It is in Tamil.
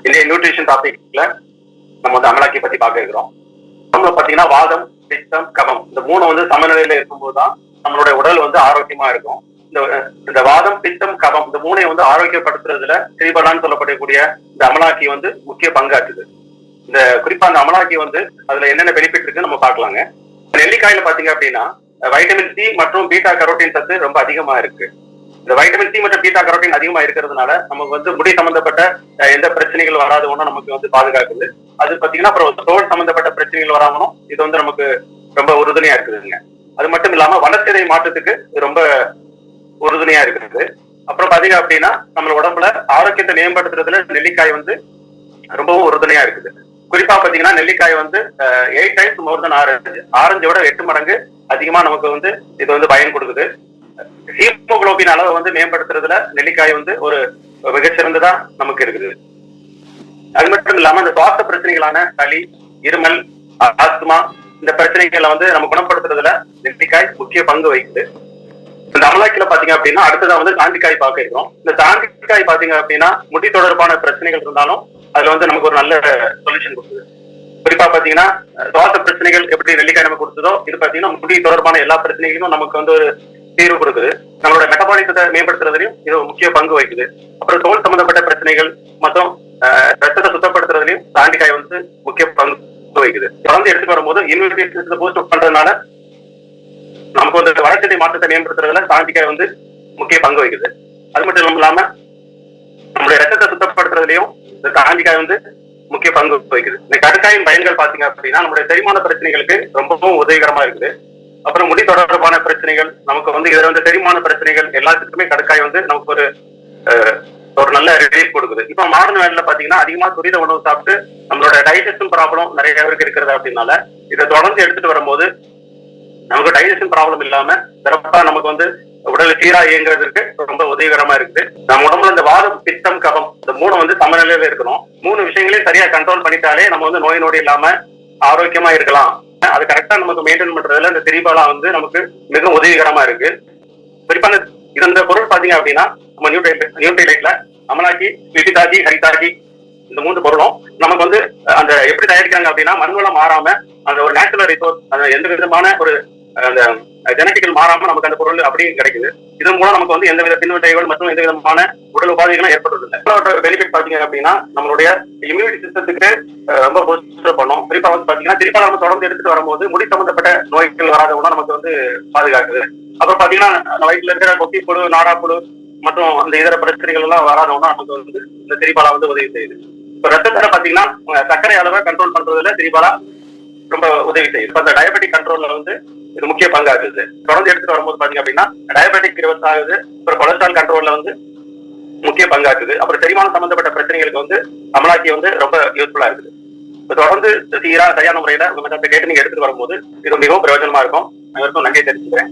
இந்த நியூட்ரிஷன் டாபிக்ல நம்ம வந்து அமலாக்கி பத்தி பார்க்க இருக்கிறோம். நம்ம பாத்தீங்கன்னா வாதம், பித்தம், கபம் இந்த மூணு வந்து சமநிலையில இருக்கும்போதுதான் நம்மளுடைய உடல் வந்து ஆரோக்கியமா இருக்கும். இந்த வாதம், பித்தம், கபம் இந்த மூணையும் வந்து ஆரோக்கியப்படுத்துறதுல திரிபலான்னு சொல்லப்படக்கூடிய இந்த அமலாக்கி வந்து முக்கிய பங்காற்றுது. இந்த குறிப்பா அந்த அமலாக்கி வந்து அதுல என்னென்ன பெனிஃபிட் இருக்குன்னு நம்ம பார்க்கலாங்க. நெல்லிக்காயில பாத்தீங்க அப்படின்னா வைட்டமின் சி மற்றும் பீட்டா கரோட்டின் சத்து ரொம்ப அதிகமா இருக்கு. இந்த வைட்டமின் சி மற்றும் பீட்டா கரோட்டின் அதிகமா இருக்கிறதுனால நமக்கு வந்து முடி சம்பந்தப்பட்ட எந்த பிரச்சனைகள் வராது ஒன்றும் நமக்கு வந்து பாதுகாக்குது. அது பாத்தீங்கன்னா அப்புறம் தோல் சம்பந்தப்பட்ட பிரச்சனைகள் வராமலும் இது வந்து நமக்கு ரொம்ப உறுதுணையா இருக்குதுங்க. அது மட்டும் இல்லாம வளர்ச்சிதை மாற்றத்துக்கு ரொம்ப உறுதுணையா இருக்குது. அப்புறம் பாத்தீங்க அப்படின்னா நம்ம உடம்புல ஆரோக்கியத்தை மேம்படுத்துறதுல நெல்லிக்காய் வந்து ரொம்பவும் உறுதுணையா இருக்குது. குறிப்பா பாத்தீங்கன்னா நெல்லிக்காய் வந்து 8 times மோர் தென் ஆரஞ்சோட 8 மடங்கு அதிகமா நமக்கு வந்து இது வந்து பயன் கொடுக்குது. ஹீமோகுளோபின் அளவை வந்து மேம்படுத்துறதுல நெல்லிக்காய் வந்து ஒரு மிகச்சிறந்ததா நமக்கு இருக்குது. அது மட்டும் இல்லாம இந்த சுவாச பிரச்சனைகளான சளி, இருமல், ஆஸ்துமா இந்த பிரச்சனைகளை வந்து நம்ம குணப்படுத்துறதுல நெல்லிக்காய் முக்கிய பங்கு வகிக்குது. இந்த அமலாக்கில பாத்தீங்க அப்படின்னா அடுத்ததான் வந்து தாண்டிக்காய் பார்க்க இருக்கிறோம். இந்த தாண்டிக்காய் பாத்தீங்க அப்படின்னா முடி தொடர்பான பிரச்சனைகள் இருந்தாலும் அதுல வந்து நமக்கு ஒரு நல்ல சொல்யூஷன் கொடுக்குது. குறிப்பா பாத்தீங்கன்னா சுவாச பிரச்சனைகள் எப்படி நெல்லிக்காய் நமக்கு கொடுத்ததோ இது பாத்தீங்கன்னா முடி தொடர்பான எல்லா பிரச்சனைகளும் நமக்கு வந்து ஒரு தீர்வு கொடுக்குது. நம்மளோட மெட்டபாலிசத்தை மேம்படுத்துறதுலயும் இது முக்கிய பங்கு வகிக்குது. அப்புறம் தோல் சம்பந்தப்பட்ட பிரச்சனைகள் மற்றும் ரத்தத்தை சுத்தப்படுத்துறதுலயும் தாண்டிக்காய் வந்து முக்கிய பங்கு வகிக்குது. தொடர்ந்து எடுத்துட்டு வரும்போது இம்யூனிட்டி சிஸ்டத்தை பூஸ்ட் பண்றதுனால நமக்கு வந்து வளர்ச்சிதை மாற்றத்தை மேம்படுத்துறதுல தாண்டிக்காய் வந்து முக்கிய பங்கு வகிக்குது. அது மட்டும் இல்லாம நம்மளுடைய ரத்தத்தை சுத்தப்படுத்துறதுலயும் இந்த தாண்டிக்காய் வந்து முக்கிய பங்கு வகிக்குது. இந்த கடுக்காயின் பயன்கள் பாத்தீங்க அப்படின்னா நம்மளுடைய செரிமான பிரச்சனைகளுக்கு ரொம்பவும் உதவிகரமா இருக்குது. அப்புறம் முடி தொடர்பான பிரச்சனைகள் நமக்கு வந்து இதுல வந்து செரிமான பிரச்சனைகள் எல்லாத்துக்குமே கடுக்காய் வந்து நமக்கு ஒரு நல்ல ரிலீஃப் கொடுக்குது. இப்ப மாடர்ன் வேலையில பாத்தீங்கன்னா அதிகமா துரித உணவு சாப்பிட்டு நம்மளோட டைஜஷன் ப்ராப்ளம் நிறைய பேருக்கு இருக்கிறது அப்படின்னால இதை தொடர்ந்து எடுத்துட்டு வரும்போது நமக்கு டைஜஷன் ப்ராப்ளம் இல்லாம சிறப்பா நமக்கு வந்து உடல் சீரா இயங்குறதுக்கு ரொம்ப உதவிகரமா இருக்குது. நம்ம உடம்புல இந்த வாதம், பித்தம், கபம் இந்த மூணு வந்து சமநிலையில இருக்கணும். மூணு விஷயங்களையும் சரியா கண்ட்ரோல் பண்ணிட்டாலே நம்ம வந்து நோய் நொடி இல்லாம ஆரோக்கியமா இருக்கலாம். அது கரெக்டா நமக்கு மெயின்டைன் பண்றதுல இந்த திரிபாலா வந்து நமக்கு மிக உதவிகரமா இருக்கு. குறிப்பா இந்த பொருள் பாத்தீங்க அப்படின்னா நம்ம நியூட்ரிலைட்ல அமலாக்கி, விபிதாஜி, ஹரிதாஜி இந்த 3 பொருளும் நமக்கு வந்து அந்த எப்படி தயாரிக்கிறாங்க அப்படின்னா மண்வளம் மாறாம அந்த ஒரு நேச்சுரல் ரிசோர்ஸ் அந்த எந்த விதமான ஒரு அந்த ஜெனட்டிக்கல் மாறாம நமக்கு அந்த பொருள் அப்படியே கிடைக்குது. இதன் மூலம் நமக்கு வந்து எந்த வித பின்விளைவுகள் மற்றும் எந்த விதமான உடல் உபாதைகளும் ஏற்படுறது பெனிஃபிட் பாத்தீங்க அப்படின்னா நம்மளுடைய இம்யூனிட்டி சிஸ்டத்துக்கு ரொம்ப பூஸ்ட் பண்ணும். குறிப்பா வந்து பாத்தீங்கன்னா திருப்பா நம்ம தொடர்ந்து எடுத்துட்டு வரும்போது முடி சம்பந்தப்பட்ட நோய்கள் வராத கூட நமக்கு வந்து பாதுகாக்குது. அப்புறம் பாத்தீங்கன்னா வயிற்றுல இருக்கிற கொத்திப்புழு, நாடாப்புழு மற்றும் அந்த இதர பிரச்சனைகள் எல்லாம் வராதவனா நமக்கு வந்து இந்த திரிபாலா வந்து உதவி செய்யுது. இப்ப ரத்தத்தை பாத்தீங்கன்னா சர்க்கரை அளவை கண்ட்ரோல் பண்றதுல திரிபாலா ரொம்ப உதவி செய்யுது. இப்ப இந்த டயபெட்டிக் கண்ட்ரோல்ல வந்து இது முக்கிய பங்காகுது. தொடர்ந்து எடுத்துட்டு வரும்போது பாத்தீங்க அப்படின்னா டயபெட்டிக் ரிவர்ஸ் ஆகுது. அப்புறம் கொலஸ்ட்ரால் கண்ட்ரோல்ல வந்து முக்கிய பங்காக்குது. அப்புறம் செரிமானம் சம்பந்தப்பட்ட பிரச்சனைகளுக்கு வந்து அமலாக்கி வந்து ரொம்ப யூஸ்ஃபுல்லா இருக்குது. தொடர்ந்து சீரா சரியான முறையில உங்க மெத்தட் கேட்டு நீங்க எடுத்துட்டு வரும்போது இது மிகவும் பிரயோஜனமா இருக்கும். அனைவருக்கும் நன்றி தெரிவிச்சுக்கிறேன்.